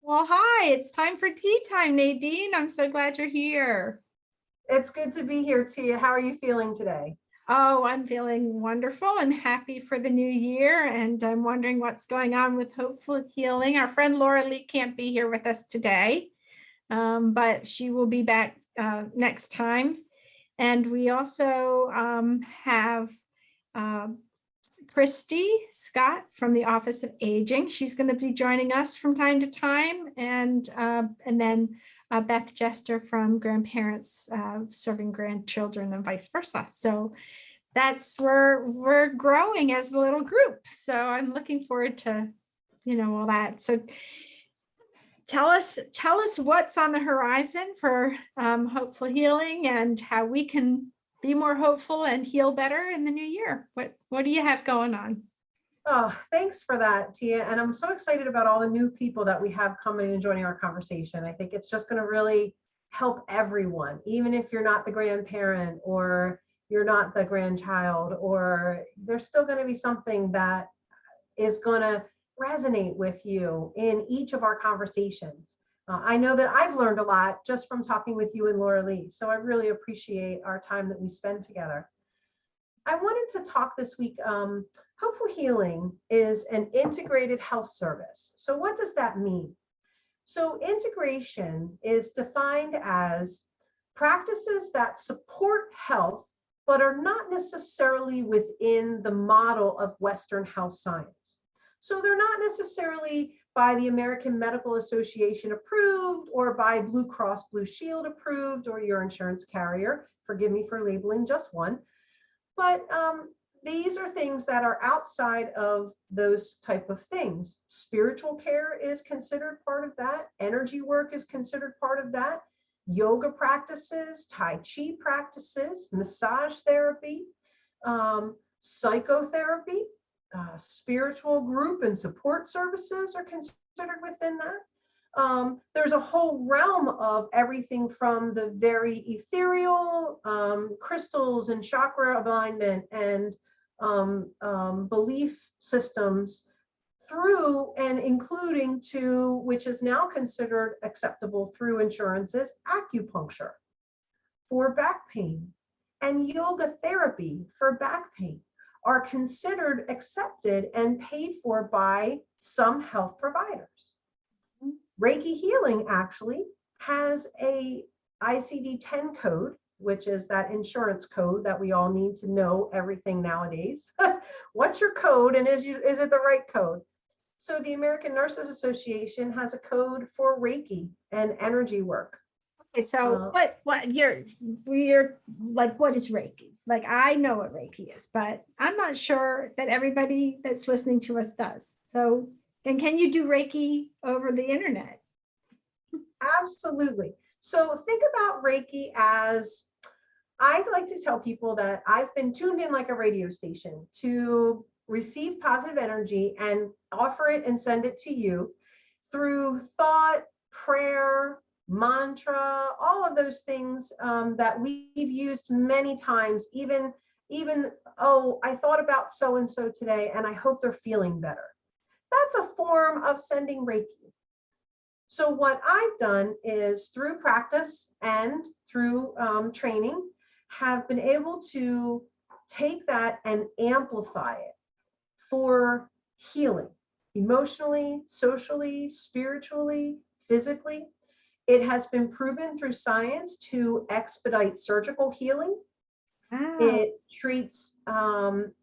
Well, hi, it's time for tea time, Nadine. I'm so glad you're here. It's good to be here, Tia. How are you feeling today? Oh, I'm feeling wonderful and happy for the new year. And I'm wondering what's going on with Hopeful Healing. Our friend Laura Lee can't be here with us today, but she will be back next time. And we also have uh, Christy Scott from the Office of Aging. She's going to be joining us from time to time, and then Beth Jester from Grandparents Serving Grandchildren and vice versa. So that's where we're growing as a little group. So I'm looking forward to all that. So tell us what's on the horizon for Hopeful Healing and how we can be more hopeful and heal better in the new year. What do you have going on? Oh, thanks for that, Tia. And I'm so excited about all the new people that we have coming and joining our conversation. I think it's just going to really help everyone, even if you're not the grandparent or you're not the grandchild, or there's still going to be something that is going to resonate with you in each of our conversations. I know that I've learned a lot just from talking with you and Laura Lee. So I really appreciate our time that we spend together. I wanted to talk this week. Hopeful Healing is an integrated health service. So what does that mean? So integration is defined as practices that support health, but are not necessarily within the model of Western health science. So they're not necessarily by the American Medical Association approved or by Blue Cross Blue Shield approved or your insurance carrier. Forgive me for labeling just one. But these are things that are outside of those type of things. Spiritual care is considered part of that. Energy work is considered part of that. Yoga practices, Tai Chi practices, massage therapy, psychotherapy, spiritual group and support services are considered within that. There's a whole realm of everything from the very ethereal crystals and chakra alignment and belief systems through and including to, which is now considered acceptable through insurances, acupuncture for back pain and yoga therapy for back pain are considered accepted and paid for by some health providers. Reiki healing actually has a ICD-10 code, which is that insurance code that we all need to know everything nowadays. What's your code and is it the right code? So the American Nurses Association has a code for Reiki and energy work. Okay, so what you're like, what is Reiki? Like, I know what Reiki is, but I'm not sure that everybody that's listening to us does. So, and can you do Reiki over the internet? Absolutely. So think about Reiki as, I like to tell people that I've been tuned in like a radio station to receive positive energy and offer it and send it to you through thought, prayer, mantra, all of those things that we've used many times, even, oh, I thought about so-and-so today and I hope they're feeling better. That's a form of sending Reiki. So what I've done is through practice and through training, have been able to take that and amplify it for healing, emotionally, socially, spiritually, physically. It has been proven through science to expedite surgical healing. Wow. It treats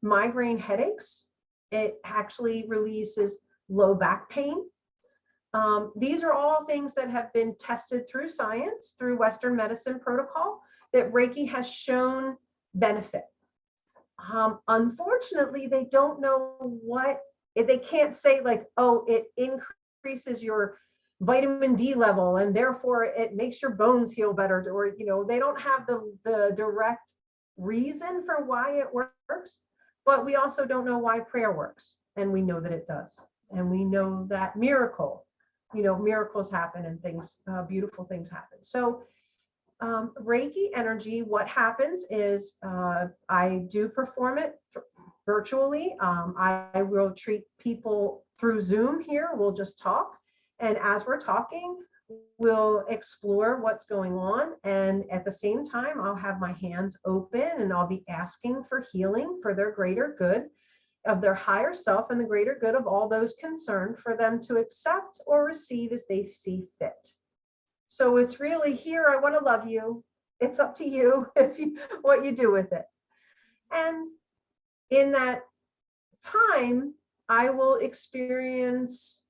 migraine headaches. It actually releases low back pain. These are all things that have been tested through science, through Western medicine protocol, that Reiki has shown benefit. Unfortunately, they don't know what, they can't say like, oh, it increases your vitamin D level and therefore it makes your bones heal better, or, they don't have the direct reason for why it works, but we also don't know why prayer works. And we know that it does. And we know that miracles happen and things, beautiful things happen. So Reiki energy, what happens is I do perform it virtually. I will treat people through Zoom here. We'll just talk. And as we're talking, we'll explore what's going on. And at the same time, I'll have my hands open and I'll be asking for healing for their greater good, of their higher self, and the greater good of all those concerned, for them to accept or receive as they see fit. So it's really, here, I want to love you. It's up to you what you do with it. And in that time, I will experience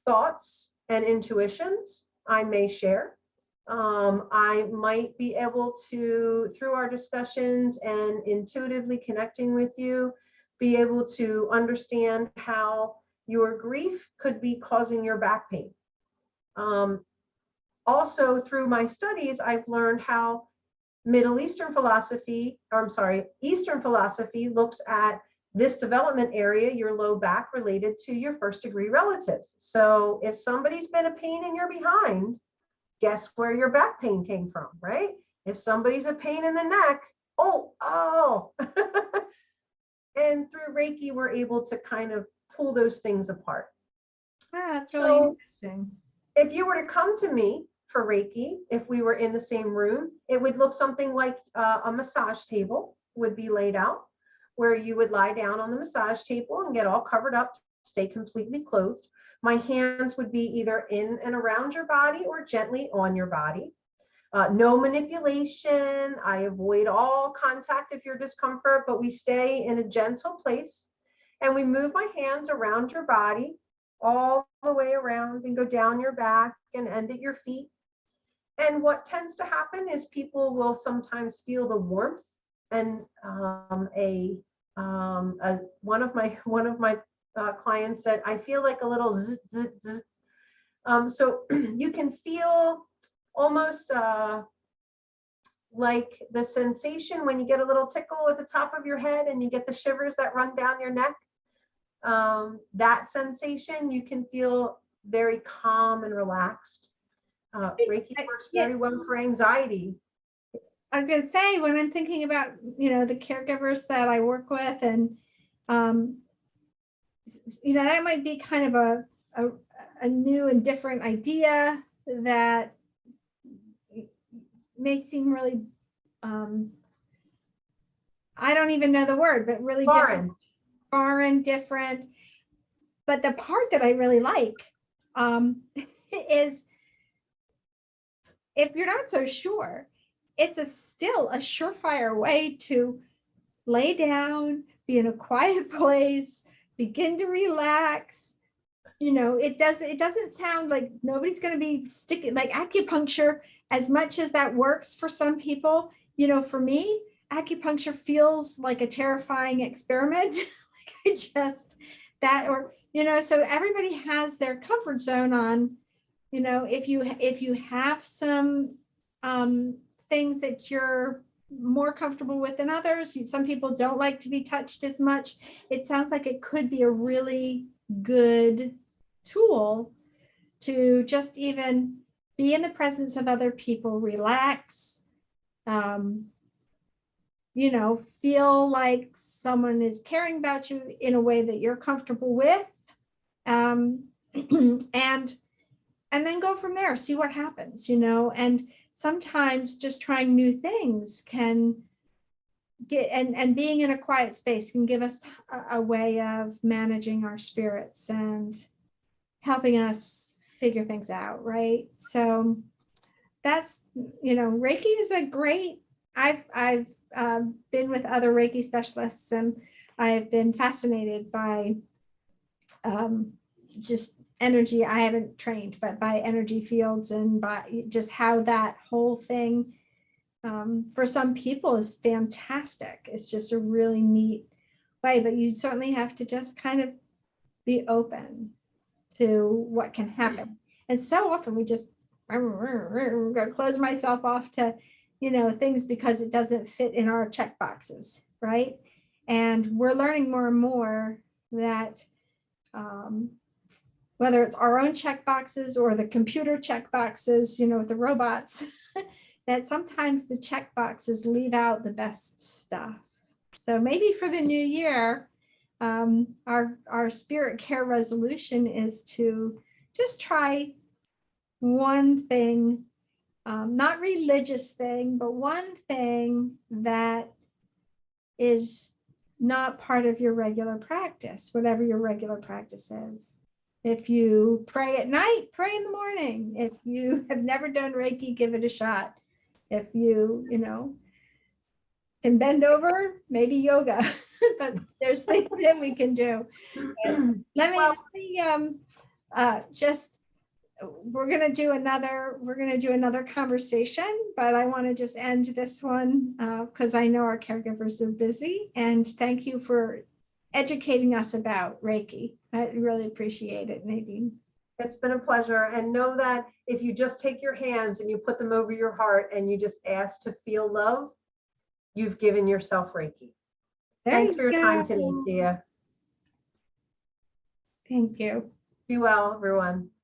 thoughts and intuitions I may share. I might be able to, through our discussions and intuitively connecting with you, be able to understand how your grief could be causing your back pain. Also, through my studies, I've learned how Middle Eastern philosophy, or I'm sorry, Eastern philosophy looks at this development area, your low back, related to your first degree relatives. So if somebody's been a pain in your behind, guess where your back pain came from, right? If somebody's a pain in the neck, oh. And through Reiki, we're able to kind of pull those things apart. That's really interesting. If you were to come to me for Reiki, if we were in the same room, it would look something like a massage table would be laid out, where you would lie down on the massage table and get all covered up, stay completely clothed. My hands would be either in and around your body or gently on your body. No manipulation. I avoid all contact if you're discomfort, but we stay in a gentle place, and we move my hands around your body all the way around and go down your back and end at your feet. And what tends to happen is people will sometimes feel the warmth, and one of my clients said, I feel like a little zzz, zzz, zzz. So you can feel almost like the sensation when you get a little tickle at the top of your head and you get the shivers that run down your neck. That sensation, you can feel very calm and relaxed. Reiki works very well for anxiety. I was going to say, when I'm thinking about, the caregivers that I work with, and, that might be kind of a new and different idea that may seem really, I don't even know the word, but really foreign, different. But the part that I really like is, if you're not so sure, it's still a surefire way to lay down, be in a quiet place, begin to relax. It doesn't sound like nobody's going to be sticking, like acupuncture, as much as that works for some people. For me, acupuncture feels like a terrifying experiment. So everybody has their comfort zone on, if you have some things that you're more comfortable with than others. Some people don't like to be touched as much. It sounds like it could be a really good tool to just even be in the presence of other people, relax, feel like someone is caring about you in a way that you're comfortable with, and then go from there, see what happens, and sometimes just trying new things can get, and being in a quiet space can give us a way of managing our spirits and helping us figure things out, right? So that's, Reiki is a great, I've been with other Reiki specialists, and I've been fascinated by just energy. I haven't trained, but by energy fields, and by just how that whole thing for some people is fantastic. It's just a really neat way, but you certainly have to just kind of be open to what can happen. And so often we just close myself off to, things because it doesn't fit in our check boxes, right? And we're learning more and more that whether it's our own check boxes or the computer check boxes, with the robots, that sometimes the check boxes leave out the best stuff. So maybe for the new year, our spirit care resolution is to just try one thing, not religious thing, but one thing that is not part of your regular practice, whatever your regular practice is. If you pray at night, pray in the morning. If you have never done Reiki, give it a shot. If you can bend over, maybe yoga, but there's things that we can do. Let me just, we're going to do another conversation, but I want to just end this one because I know our caregivers are busy, and thank you for educating us about Reiki. I really appreciate it, Nadine. It's been a pleasure. And know that if you just take your hands and you put them over your heart and you just ask to feel love, you've given yourself Reiki. Thanks for your time today, Tia. Thank you. Be well, everyone.